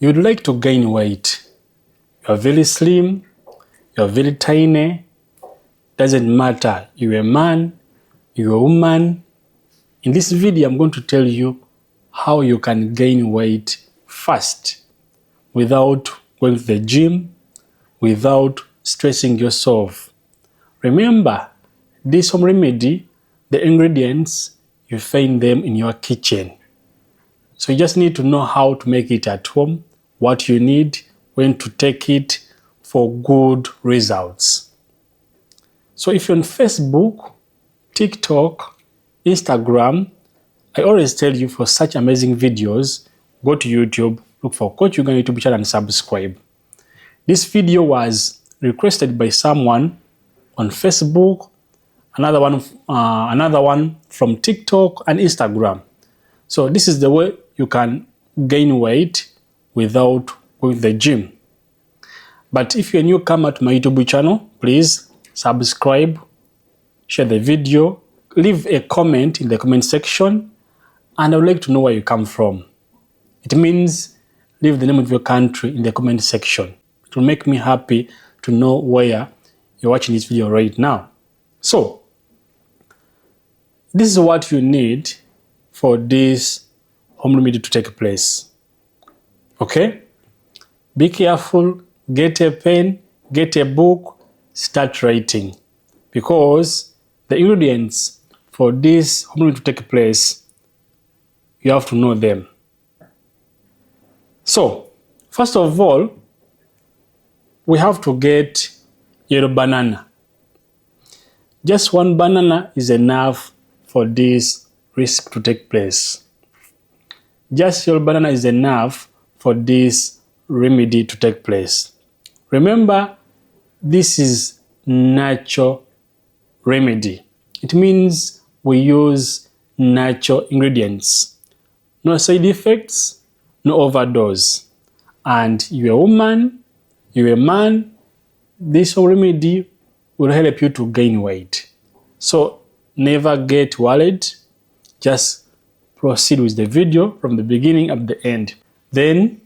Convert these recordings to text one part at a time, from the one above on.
You'd like to gain weight. You're very slim, you're very tiny, doesn't matter. You're a man, you're a woman. In this video, I'm going to tell you how you can gain weight fast without going to the gym, without stressing yourself. Remember, this home remedy, the ingredients, you find them in your kitchen. So you just need to know how to make it at home, what you need, when to take it for good results. So if you're on Facebook, TikTok, Instagram, I always tell you for such amazing videos, go to YouTube, look for Coach Uganda YouTube channel and subscribe. This video was requested by someone on Facebook, another one from TikTok and Instagram. So this is the way you can gain weight without going to the gym. But if you're a newcomer to my YouTube channel, please subscribe, share the video, leave a comment in the comment section, and I would like to know where you come from. It means leave the name of your country in the comment section. It will make me happy to know where you're watching this video right now. So, this is what you need for this home remedy to take place. Okay? Be careful, get a pen, get a book, start writing. Because the ingredients for this home remedy to take place, you have to know them. So, first of all, we have to get yellow banana. Just one banana is enough for this recipe to take place. Just yellow banana is enough for this remedy to take place. Remember, this is natural remedy. It means we use natural ingredients. No side effects, no overdose. And you're a woman, you're a man, this remedy will help you to gain weight. So never get worried, just proceed with the video from the beginning up to the end. Then,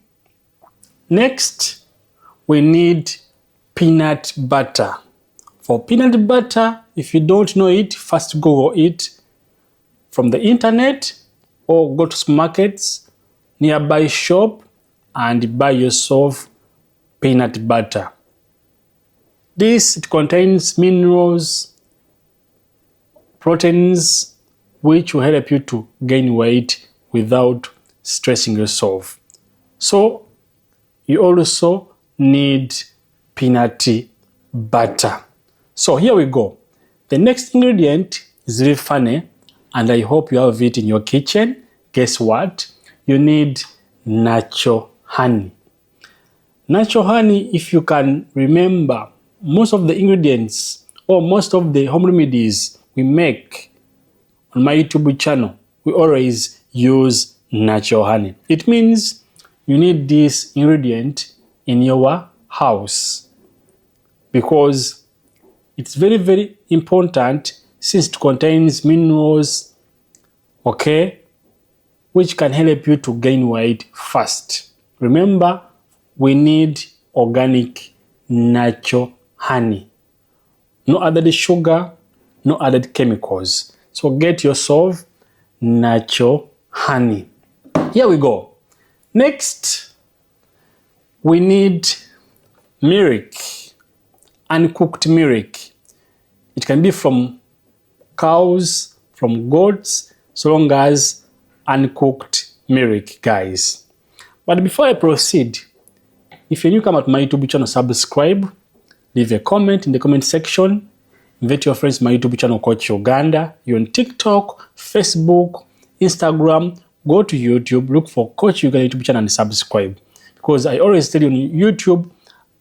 next, we need peanut butter. For peanut butter, if you don't know it, first Google it from the internet or go to supermarkets, nearby shop, and buy yourself peanut butter. It contains minerals, proteins, which will help you to gain weight without stressing yourself. So, you also need peanut butter. So, here we go. The next ingredient is really funny, and I hope you have it in your kitchen. Guess what? You need natural honey. Natural honey, if you can remember, most of the ingredients or most of the home remedies we make on my YouTube channel, we always use natural honey. It means you need this ingredient in your house because it's very, very important since it contains minerals, okay, which can help you to gain weight fast. Remember, we need organic, natural honey. No added sugar, no added chemicals. So get yourself natural honey. Here we go. Next, we need milk, uncooked milk. It can be from cows, from goats, so long as uncooked milk, guys. But before I proceed, if you're new, come to my YouTube channel, subscribe, leave a comment in the comment section, invite your friends to my YouTube channel, Coach Uganda. You're on TikTok, Facebook, Instagram, go to YouTube, look for Coach Uganda YouTube channel and subscribe. Because I always tell you on YouTube,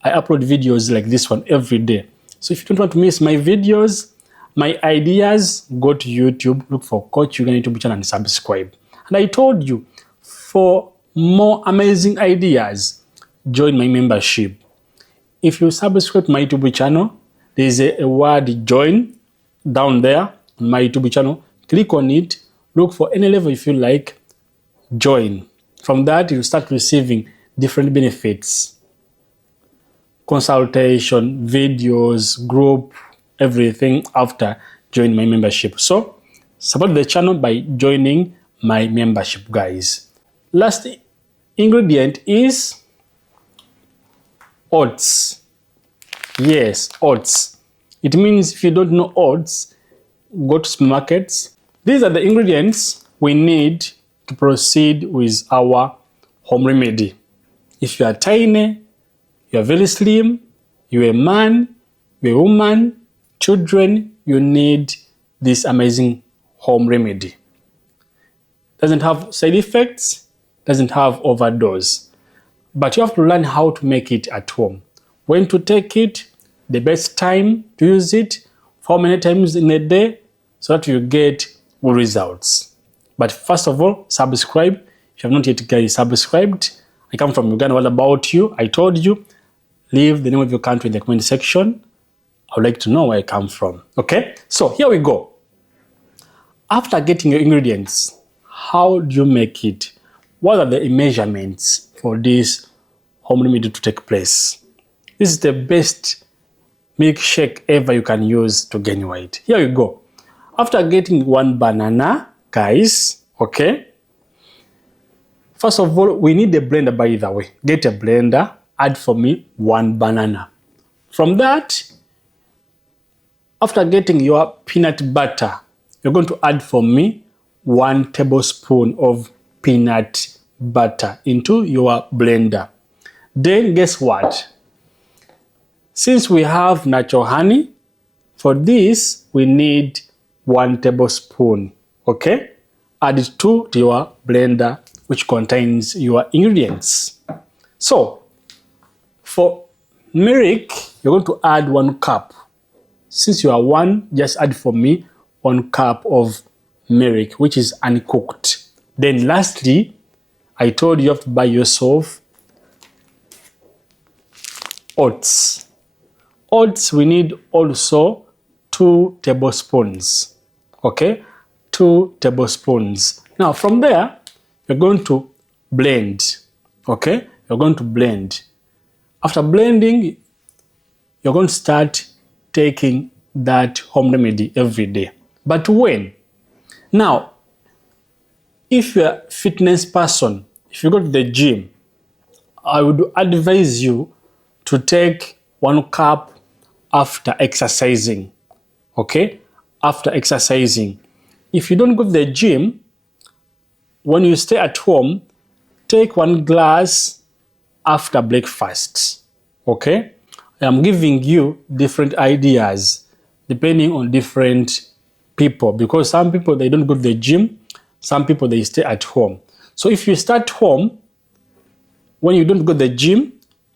I upload videos like this one every day. So if you don't want to miss my videos, my ideas, go to YouTube, look for Coach Uganda YouTube channel and subscribe. And I told you, for more amazing ideas, join my membership. If you subscribe to my YouTube channel, there is a word join down there on my YouTube channel. Click on it, look for any level you feel like, join. From that, you'll start receiving different benefits, consultation, videos, group, everything after joining my membership. So support the channel by joining my membership, guys. Last ingredient is oats. Yes, oats. It means if you don't know oats, go to supermarkets. These are the ingredients we need to proceed with our home remedy. If you are tiny, you are very slim, you're a man, you're a woman, children, you need this amazing home remedy. Doesn't have side effects, doesn't have overdose. But you have to learn how to make it at home. When to take it, the best time to use it, how many times in a day, so that you get good results. But first of all, subscribe. If you have not yet guys subscribed, I come from Uganda. What about you? I told you, leave the name of your country in the comment section. I would like to know where I come from. Okay, so here we go. After getting your ingredients, how do you make it? What are the measurements for this home remedy to take place? This is the best milkshake ever you can use to gain weight. Here you go. After getting one banana, guys, okay? First of all, we need a blender, by the way. Get a blender, add for me one banana. From that, after getting your peanut butter, you're going to add for me 1 tablespoon of peanut butter into your blender. Then guess what? Since we have natural honey, for this we need 1 tablespoon, okay? Add it to your blender which contains your ingredients. So, for milk, you're going to add 1 cup. Since you are 1, just add for me 1 cup of milk, which is uncooked. Then lastly, I told you have to buy yourself oats. Oats, we need also 2 tablespoons. Okay, 2 tablespoons. Now from there, you're going to blend. Okay, you're going to blend. After blending, you're going to start taking that home remedy every day. But when? Now, if you're a fitness person, if you go to the gym, I would advise you to take 1 cup after exercising. Okay? After exercising. If you don't go to the gym, when you stay at home, take 1 glass after breakfast. Okay? I am giving you different ideas depending on different people, because some people, they don't go to the gym, some people, they stay at home. So if you start home, when you don't go to the gym,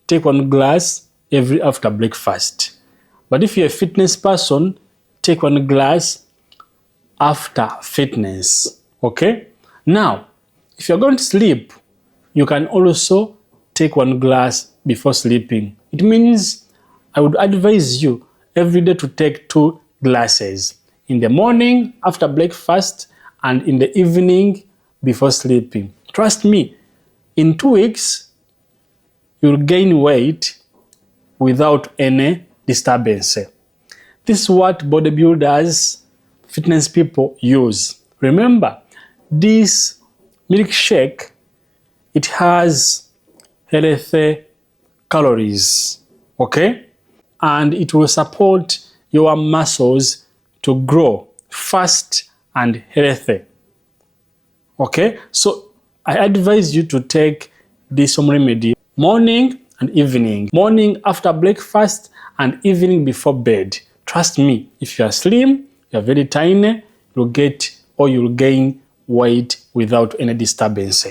take 1 glass every after breakfast. But if you're a fitness person, take 1 glass after fitness. Okay? Now, if you're going to sleep, you can also take 1 glass before sleeping. It means I would advise you every day to take 2 glasses. In the morning after breakfast and in the evening before sleeping. Trust me, in 2 weeks, you'll gain weight without any disturbance. This is what bodybuilders, fitness people use. Remember, this milkshake, it has healthy calories, okay? And it will support your muscles to grow fast and healthy. Okay? So I advise you to take this home remedy morning and evening. Morning after breakfast and evening before bed. Trust me, if you are slim, you are very tiny, you'll get or you'll gain weight without any disturbance.